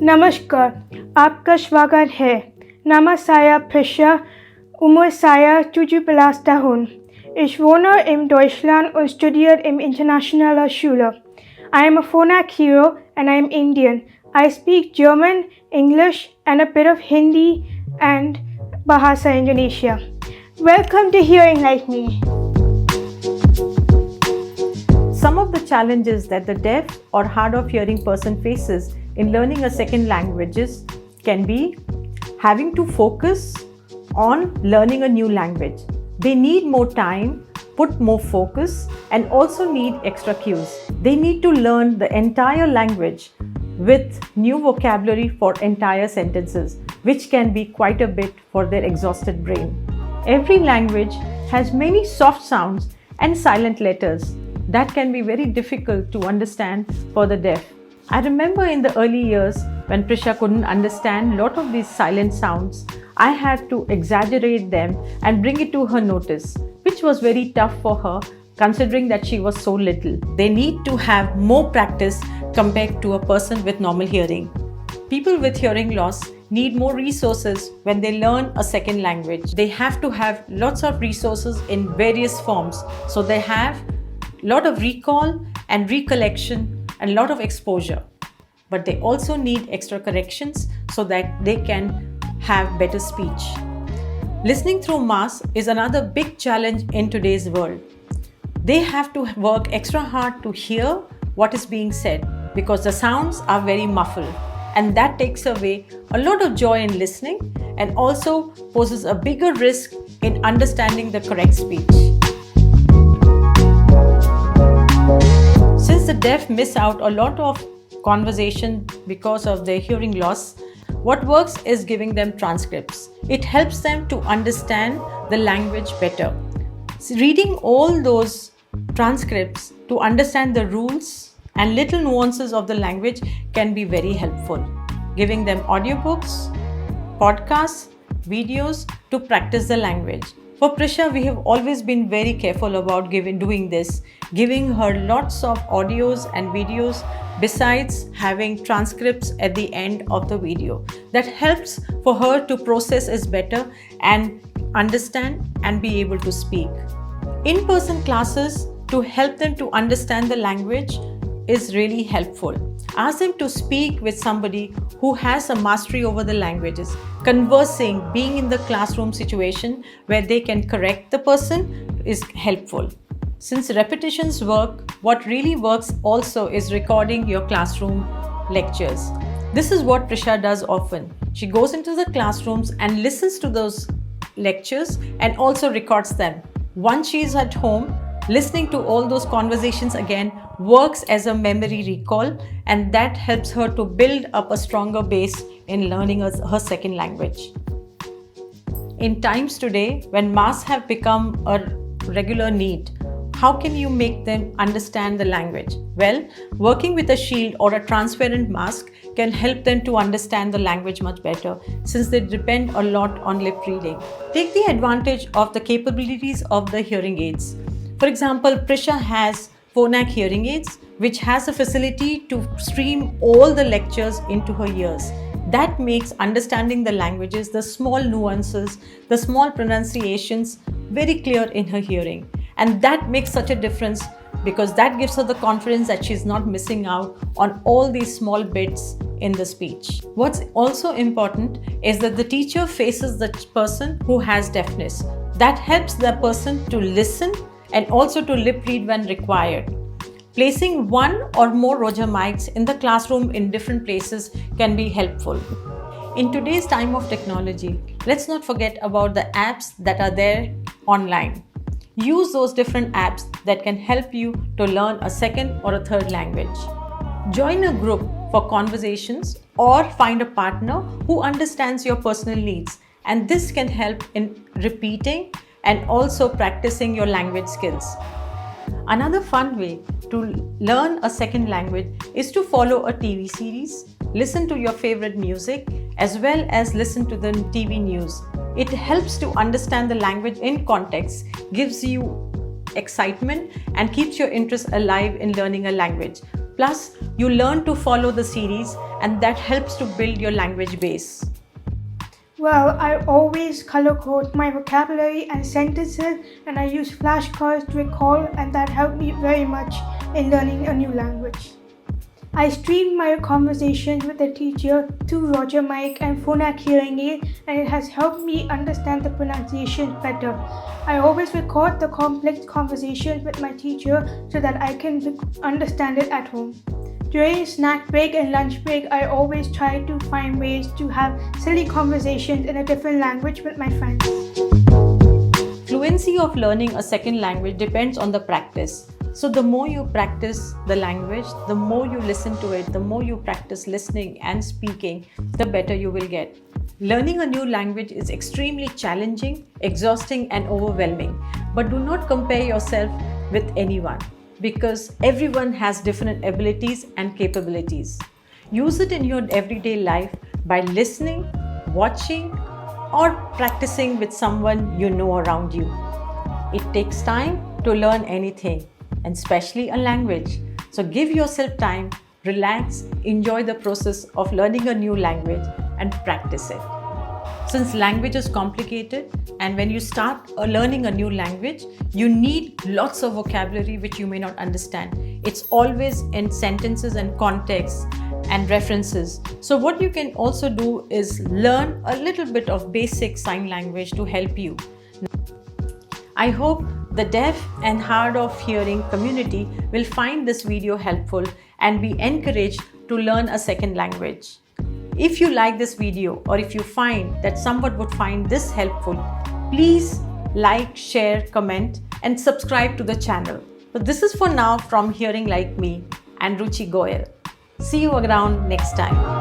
नमस्कार, आपका स्वागत है. Nama saya Prisha, Umur saya 17 tahun. Ich wohne in Deutschland und studiere in internationaler Schule. I am a Phonak hero and I am Indian. I speak German, English and a bit of Hindi and Bahasa Indonesia. Welcome to Hearing Like Me. Some of the challenges that the deaf or hard of hearing person faces in learning a second languages can be having to focus on learning a new language. They need more time, put more focus, and also need extra cues. They need to learn the entire language with new vocabulary for entire sentences, which can be quite a bit for their exhausted brain. Every language has many soft sounds and silent letters that can be very difficult to understand for the deaf. I remember in the early years when Prisha couldn't understand a lot of these silent sounds, I had to exaggerate them and bring it to her notice, which was very tough for her considering that she was so little. They need to have more practice compared to a person with normal hearing. People with hearing loss need more resources when they learn a second language. They have to have lots of resources in various forms. So they have a lot of recall and recollection and a lot of exposure. But they also need extra corrections so that they can have better speech. Listening through masks is another big challenge in today's world. They have to work extra hard to hear what is being said because the sounds are very muffled, and that takes away a lot of joy in listening and also poses a bigger risk in understanding the correct speech. Since the deaf miss out a lot of conversation because of their hearing loss, what works is giving them transcripts. It helps them to understand the language better. So reading all those transcripts to understand the rules and little nuances of the language can be very helpful. Giving them audiobooks, podcasts, videos to practice the language. For Prisha, we have always been very careful about doing this, giving her lots of audios and videos besides having transcripts at the end of the video. That helps for her to process it better and understand and be able to speak. In-person classes to help them to understand the language is really helpful. Ask them to speak with somebody who has a mastery over the languages. Conversing, being in the classroom situation where they can correct the person is helpful. Since repetitions work, what really works also is recording your classroom lectures. This is what Prisha does often. She goes into the classrooms and listens to those lectures and also records them. Once she is at home, listening to all those conversations again works as a memory recall, and that helps her to build up a stronger base in learning her second language. In times today, when masks have become a regular need, how can you make them understand the language? Well, working with a shield or a transparent mask can help them to understand the language much better since they depend a lot on lip reading. Take the advantage of the capabilities of the hearing aids. For example, Prisha has Phonak hearing aids, which has a facility to stream all the lectures into her ears. That makes understanding the languages, the small nuances, the small pronunciations very clear in her hearing. And that makes such a difference because that gives her the confidence that she's not missing out on all these small bits in the speech. What's also important is that the teacher faces the person who has deafness. That helps the person to listen and also to lip read when required. Placing one or more Roger mics in the classroom in different places can be helpful. In today's time of technology, let's not forget about the apps that are there online. Use those different apps that can help you to learn a second or a third language. Join a group for conversations or find a partner who understands your personal needs, and this can help in repeating and also practicing your language skills. Another fun way to learn a second language is to follow a TV series, listen to your favorite music, as well as listen to the TV news. It helps to understand the language in context, gives you excitement, and keeps your interest alive in learning a language. Plus, you learn to follow the series, and that helps to build your language base. Well, I always color code my vocabulary and sentences, and I use flashcards to recall, and that helped me very much in learning a new language. I streamed my conversations with the teacher through Roger Mic and Phonak hearing aid, and it has helped me understand the pronunciation better. I always record the complex conversations with my teacher so that I can understand it at home. During snack break and lunch break, I always try to find ways to have silly conversations in a different language with my friends. Fluency of learning a second language depends on the practice. So the more you practice the language, the more you listen to it, the more you practice listening and speaking, the better you will get. Learning a new language is extremely challenging, exhausting, and overwhelming. But do not compare yourself with anyone, because everyone has different abilities and capabilities. Use it in your everyday life by listening, watching, or practicing with someone you know around you. It takes time to learn anything, and especially a language. So give yourself time, relax, enjoy the process of learning a new language, and practice it. Since language is complicated, and when you start learning a new language, you need lots of vocabulary which you may not understand. It's always in sentences and contexts and references. So what you can also do is learn a little bit of basic sign language to help you. I hope the deaf and hard of hearing community will find this video helpful and be encouraged to learn a second language. If you like this video, or if you find that someone would find this helpful, please like, share, comment, and subscribe to the channel. So this is for now from Hearing Like Me and Ruchi Goyal. See you around next time.